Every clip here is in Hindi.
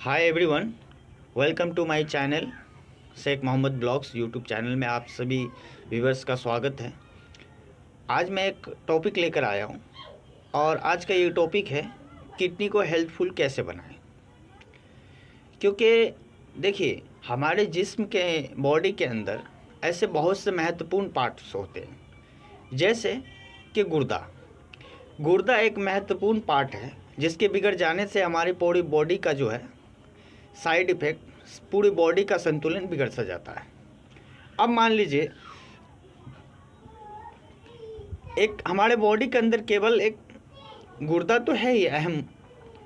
Hi everyone, welcome to my channel Sheikh Mohammad blogs YouTube channel में आप सभी व्यूवर्स का स्वागत है। आज मैं एक टॉपिक लेकर आया हूँ और आज का ये टॉपिक है किडनी को हेल्थफुल कैसे बनाएं। क्योंकि देखिए, हमारे जिस्म के बॉडी के अंदर ऐसे बहुत से महत्वपूर्ण पार्ट्स होते हैं, जैसे कि गुर्दा एक महत्वपूर्ण पार्ट है जिसके बिगड़ जाने से हमारी पूरी बॉडी का जो है साइड इफ़ेक्ट, पूरी बॉडी का संतुलन बिगड़ सा जाता है। अब मान लीजिए एक हमारे बॉडी के अंदर केवल एक गुर्दा तो है ही अहम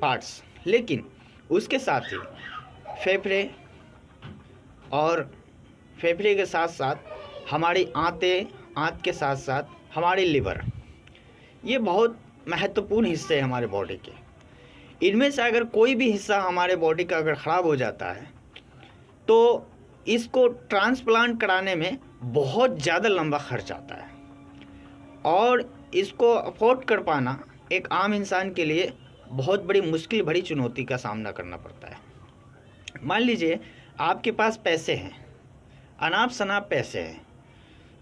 पार्ट्स, लेकिन उसके साथ ही फेफड़े और फेफड़े के साथ साथ हमारी आंत के साथ साथ हमारी लिवर, ये बहुत महत्वपूर्ण हिस्से हैं हमारे बॉडी के। इनमें से अगर कोई भी हिस्सा हमारे बॉडी का अगर ख़राब हो जाता है तो इसको ट्रांसप्लांट कराने में बहुत ज़्यादा लंबा खर्च आता है और इसको अफोर्ड कर पाना एक आम इंसान के लिए बहुत बड़ी मुश्किल भरी चुनौती का सामना करना पड़ता है। मान लीजिए आपके पास पैसे हैं, अनाप शनाप पैसे हैं,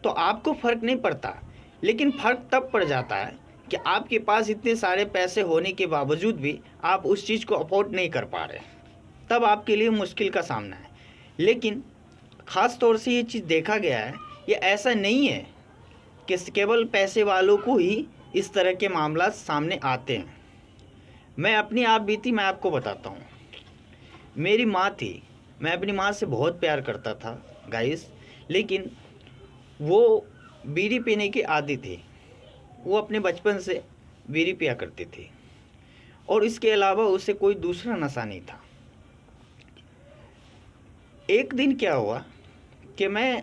तो आपको फ़र्क नहीं पड़ता, लेकिन फ़र्क तब पड़ जाता है कि आपके पास इतने सारे पैसे होने के बावजूद भी आप उस चीज़ को अफोर्ड नहीं कर पा रहे, तब आपके लिए मुश्किल का सामना है। लेकिन ख़ास तौर से ये चीज़ देखा गया है, ये ऐसा नहीं है कि केवल पैसे वालों को ही इस तरह के मामला सामने आते हैं। मैं अपनी आप बीती मैं आपको बताता हूँ। मेरी माँ थी, मैं अपनी माँ से बहुत प्यार करता था गाइस, लेकिन वो बीड़ी पीने की आदी थी। वो अपने बचपन से बीड़ी पिया करती थी और इसके अलावा उसे कोई दूसरा नशा नहीं था। एक दिन क्या हुआ कि मैं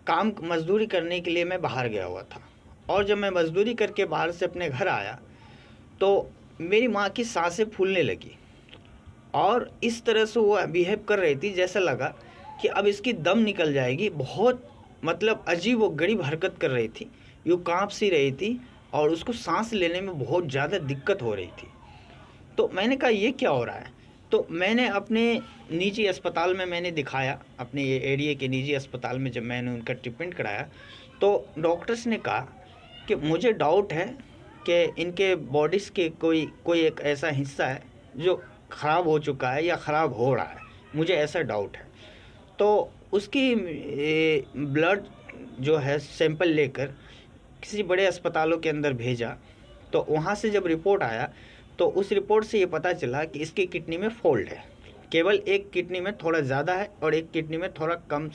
काम मजदूरी करने के लिए मैं बाहर गया हुआ था और जब मैं मजदूरी करके बाहर से अपने घर आया तो मेरी माँ की सांसें फूलने लगी और इस तरह से वो बिहेव कर रही थी जैसा लगा कि अब इसकी दम निकल जाएगी। बहुत मतलब अजीब व गरीब हरकत कर रही थी, यूँ काँप सी रही थी और उसको सांस लेने में बहुत ज़्यादा दिक्कत हो रही थी। तो मैंने कहा ये क्या हो रहा है, तो मैंने अपने निजी अस्पताल में मैंने दिखाया, अपने ये एरिया के निजी अस्पताल में जब मैंने उनका ट्रीटमेंट कराया तो डॉक्टर्स ने कहा कि मुझे डाउट है कि इनके बॉडीज़ के कोई एक ऐसा हिस्सा है जो ख़राब हो चुका है या ख़राब हो रहा है, मुझे ऐसा डाउट है। तो उसकी ब्लड जो है सैंपल लेकर किसी बड़े अस्पतालों के अंदर भेजा, तो वहाँ से जब रिपोर्ट आया तो उस रिपोर्ट से ये पता चला कि इसकी किडनी में फॉल्ट है। केवल एक किडनी में थोड़ा ज़्यादा है और एक किडनी में थोड़ा कम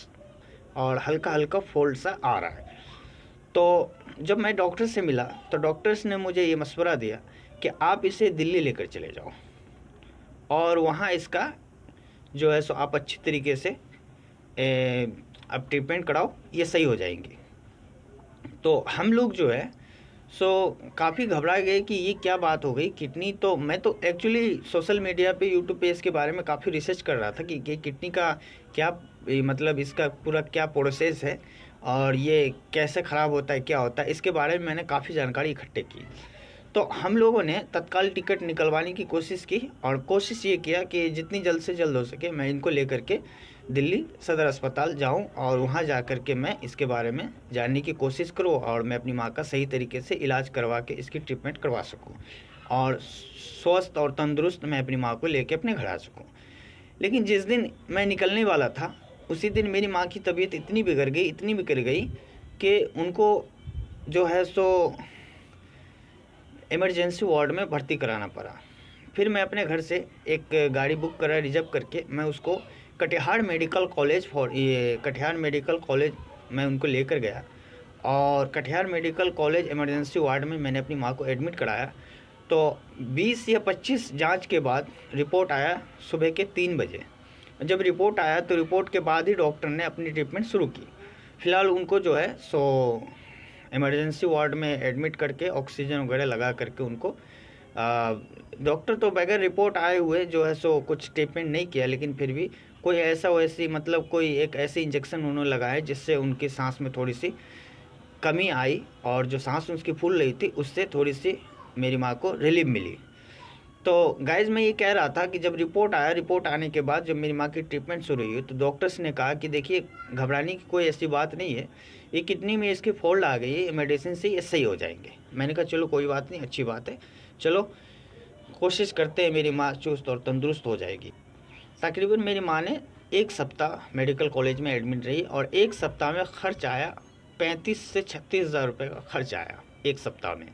और हल्का हल्का फॉल्ट सा आ रहा है। तो जब मैं डॉक्टर से मिला तो डॉक्टर्स ने मुझे ये मशवरा दिया कि आप इसे दिल्ली लेकर चले जाओ और वहाँ इसका जो है सो आप अच्छी तरीके से अब ट्रीटमेंट कराओ, ये सही हो जाएंगे। तो हम लोग जो है सो काफ़ी घबरा गए कि ये क्या बात हो गई किडनी। तो मैं तो एक्चुअली सोशल मीडिया पे यूट्यूब पे इसके बारे में काफ़ी रिसर्च कर रहा था कि ये किडनी का क्या मतलब इसका पूरा क्या प्रोसेस है और ये कैसे ख़राब होता है, क्या होता है, इसके बारे में मैंने काफ़ी जानकारी इकट्ठे की। तो हम लोगों ने तत्काल टिकट निकलवाने की कोशिश की और कोशिश ये किया कि जितनी जल्द से जल्द हो सके मैं इनको लेकर के दिल्ली सदर अस्पताल जाऊं और वहां जा कर के मैं इसके बारे में जानने की कोशिश करूं और मैं अपनी माँ का सही तरीके से इलाज करवा के इसकी ट्रीटमेंट करवा सकूं और स्वस्थ और तंदुरुस्त मैं अपनी माँ को लेके अपने घर आ सकूं। लेकिन जिस दिन मैं निकलने वाला था उसी दिन मेरी माँ की तबीयत इतनी बिगड़ गई कि उनको जो है सो इमरजेंसी वार्ड में भर्ती कराना पड़ा। फिर मैं अपने घर से एक गाड़ी बुक करा, रिजर्व करके मैं उसको कटिहार मेडिकल कॉलेज मैं उनको लेकर गया और Katihar medical college emergency ward में मैंने अपनी माँ को एडमिट कराया। तो 20 या 25 जांच के बाद रिपोर्ट आया सुबह के 3 बजे। जब रिपोर्ट आया तो रिपोर्ट के बाद ही डॉक्टर ने अपनी ट्रीटमेंट शुरू की। फ़िलहाल उनको जो है सो इमरजेंसी वार्ड में एडमिट करके ऑक्सीजन वगैरह लगा करके उनको डॉक्टर तो बगैर रिपोर्ट आए हुए जो है सो कुछ ट्रीटमेंट नहीं किया, लेकिन फिर भी कोई वैसी मतलब कोई एक ऐसी इंजेक्शन उन्होंने लगाए जिससे उनकी सांस में थोड़ी सी कमी आई और जो सांस उसकी फूल रही थी उससे थोड़ी सी मेरी माँ को रिलीफ मिली। तो गाइज़ मैं ये कह रहा था कि जब रिपोर्ट आया, रिपोर्ट आने के बाद जब मेरी माँ की ट्रीटमेंट शुरू हुई तो डॉक्टर्स ने कहा कि देखिए घबराने की कोई ऐसी बात नहीं है, ये किडनी में इसकी फॉल्ट आ गई है, मेडिसिन से ये सही हो जाएंगे। मैंने कहा चलो कोई बात नहीं, अच्छी बात है, चलो कोशिश करते हैं मेरी माँ चुस्त और तंदुरुस्त हो जाएगी। तकरीबन मेरी माँ ने 1 सप्ताह मेडिकल कॉलेज में एडमिट रही और 1 सप्ताह में खर्च आया 35 से 36 हज़ार रुपये का खर्च आया 1 सप्ताह में।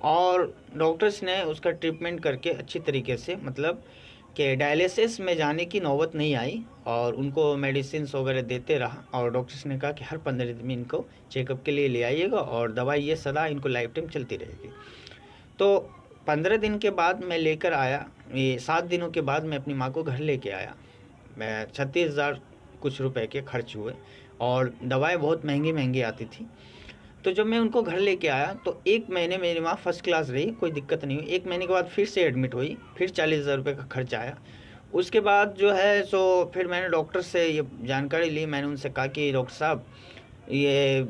और डॉक्टर्स ने उसका ट्रीटमेंट करके अच्छी तरीके से, मतलब कि डायलिसिस में जाने की नौबत नहीं आई और उनको मेडिसिन वगैरह देते रहा। और डॉक्टर्स ने कहा कि हर 15 दिन में इनको चेकअप के लिए ले आइएगा और दवाई ये सदा इनको लाइफ टाइम चलती रहेगी। तो 15 दिन के बाद मैं लेकर आया, ये 7 दिनों के बाद मैं अपनी माँ को घर लेके आया। मैं 36 हज़ार कुछ रुपए के खर्च हुए और दवाएं बहुत महंगी महंगी आती थी। तो जब मैं उनको घर लेके आया तो 1 महीने मेरी माँ फर्स्ट क्लास रही, कोई दिक्कत नहीं हुई। 1 महीने के बाद फिर से एडमिट हुई, फिर 40 हज़ार रुपये का खर्च आया। उसके बाद जो है सो फिर मैंने डॉक्टर से ये जानकारी ली। मैंने उनसे कहा कि डॉक्टर साहब ये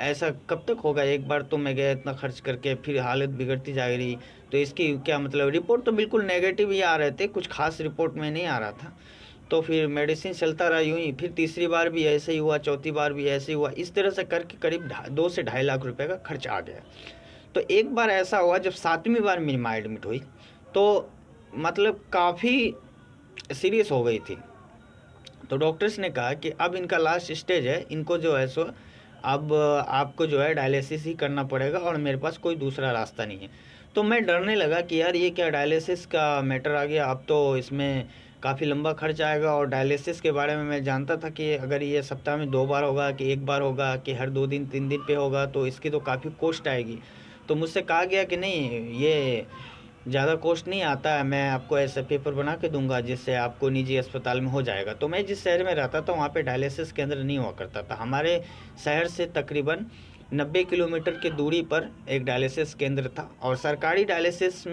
ऐसा कब तक होगा, एक बार तो मैं गया इतना खर्च करके फिर हालत बिगड़ती जा रही, तो इसकी क्या मतलब। रिपोर्ट तो बिल्कुल नेगेटिव ही आ रहे थे, कुछ खास रिपोर्ट में नहीं आ रहा था। तो फिर मेडिसिन चलता रहा यूँ ही, फिर तीसरी बार भी ऐसे ही हुआ, चौथी बार भी ऐसे ही हुआ। इस तरह से करके करीब 2 से 2.5 लाख रुपए का खर्च आ गया। तो एक बार ऐसा हुआ जब 7वीं बार मेरी माँ एडमिट हुई तो मतलब काफ़ी सीरियस हो गई थी। तो डॉक्टर्स ने कहा कि अब इनका लास्ट स्टेज है, इनको जो है सो अब आपको जो है डायलिसिस ही करना पड़ेगा और मेरे पास कोई दूसरा रास्ता नहीं है। तो मैं डरने लगा कि यार ये क्या डायलिसिस का मैटर आ गया, अब तो इसमें काफ़ी लंबा खर्च आएगा। और डायलिसिस के बारे में मैं जानता था कि अगर ये सप्ताह में 2 बार होगा कि 1 बार होगा कि हर 2 दिन 3 दिन पे होगा तो इसकी तो काफ़ी कॉस्ट आएगी। तो मुझसे कहा गया कि नहीं, ये ज़्यादा कॉस्ट नहीं आता है, मैं आपको ऐसा पेपर बना के दूंगा जिससे आपको निजी अस्पताल में हो जाएगा। तो मैं जिस शहर में रहता था वहाँ पे डायलिसिस केंद्र नहीं हुआ करता था। हमारे शहर से तकरीबन 90 किलोमीटर की दूरी पर एक डायलिसिस केंद्र था और सरकारी डायलिसिस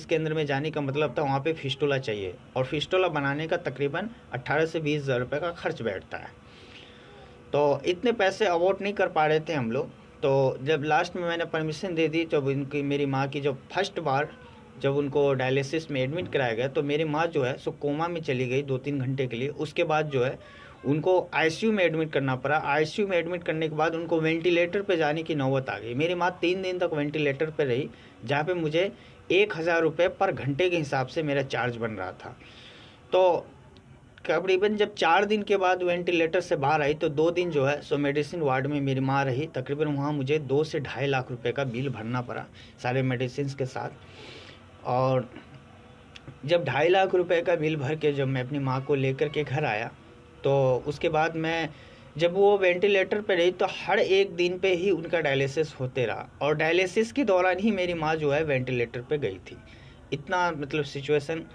केंद्र में जाने का मतलब था वहाँ पे फिस्टुला चाहिए और फिस्टुला बनाने का तकरीबन 18 से 20 हज़ार रुपये का खर्च बैठता है। तो इतने पैसे अवॉर्ड नहीं कर पा रहे थे हम लोग। तो जब लास्ट में मैंने परमिशन दे दी, जब इनकी मेरी माँ की जब फर्स्ट बार जब उनको डायलिसिस में एडमिट कराया गया तो मेरी माँ जो है सो कोमा में चली गई 2-3 घंटे के लिए। उसके बाद जो है उनको आईसीयू में एडमिट करना पड़ा। आईसीयू में एडमिट करने के बाद उनको वेंटिलेटर पे जाने की नौबत आ गई। मेरी माँ 3 दिन तक वेंटिलेटर पे रही, जहाँ पे मुझे 1,000 रुपये पर घंटे के हिसाब से मेरा चार्ज बन रहा था। तो तकरीबन जब 4 दिन के बाद वेंटिलेटर से बाहर आई तो 2 दिन जो है सो मेडिसिन वार्ड में मेरी माँ रही। तकरीबन वहाँ मुझे 2 से 2.5 लाख रुपए का बिल भरना पड़ा सारे मेडिसिन के साथ। और जब 2.5 लाख रुपए का बिल भर के जब मैं अपनी माँ को लेकर के घर आया तो उसके बाद मैं जब वो वेंटिलेटर पे रही तो हर एक दिन पे ही उनका डायलिसिस होते रहा और डायलिसिस के दौरान ही मेरी माँ जो है वेंटिलेटर पे गई थी। इतना मतलब सिचुएशन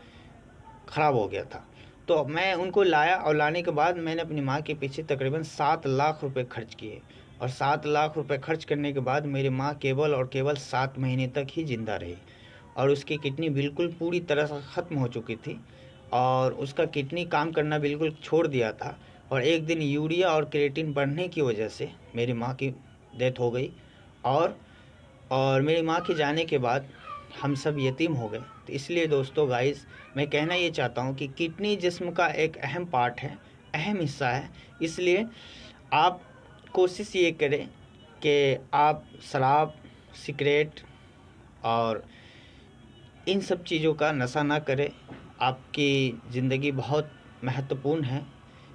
ख़राब हो गया था। तो मैं उनको लाया और लाने के बाद मैंने अपनी माँ के पीछे तकरीबन 7 लाख रुपए खर्च किए और 7 लाख रुपए खर्च करने के बाद मेरी माँ केवल और केवल 7 महीने तक ही ज़िंदा रही और उसकी किडनी बिल्कुल पूरी तरह से ख़त्म हो चुकी थी और उसका किडनी काम करना बिल्कुल छोड़ दिया था। और एक दिन यूरिया और क्रिएटिन बढ़ने की वजह से मेरी माँ की डेथ हो गई और मेरी माँ के जाने के बाद हम सब यतीम हो गए। तो इसलिए दोस्तों गाइस मैं कहना ये चाहता हूँ कि किडनी जिस्म का एक अहम पार्ट है, अहम हिस्सा है। इसलिए आप कोशिश ये करें कि आप शराब, सिगरेट और इन सब चीज़ों का नशा ना करें। आपकी ज़िंदगी बहुत महत्वपूर्ण है।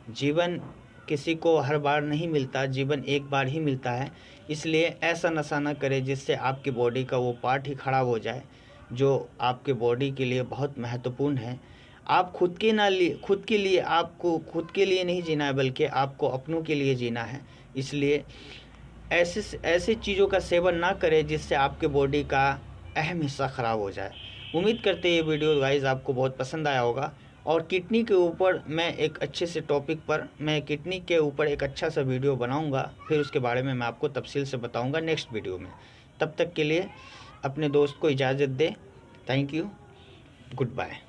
जीवन किसी को हर बार नहीं मिलता, जीवन एक बार ही मिलता है। इसलिए ऐसा नशा ना करें जिससे आपकी बॉडी का वो पार्ट ही ख़राब हो जाए जो आपके बॉडी के लिए बहुत महत्वपूर्ण है। आप खुद के लिए आपको खुद के लिए नहीं जीना है बल्कि आपको अपनों के लिए जीना है। इसलिए ऐसे चीज़ों का सेवन ना करें जिससे आपके बॉडी का अहम हिस्सा ख़राब हो जाए। उम्मीद करते ये वीडियो गाइस आपको बहुत पसंद आया होगा और किडनी के ऊपर मैं एक अच्छे से टॉपिक पर मैं किडनी के ऊपर एक अच्छा सा वीडियो बनाऊंगा, फिर उसके बारे में मैं आपको तफसील से बताऊंगा नेक्स्ट वीडियो में। तब तक के लिए अपने दोस्त को इजाज़त दें। Thank you, good bye.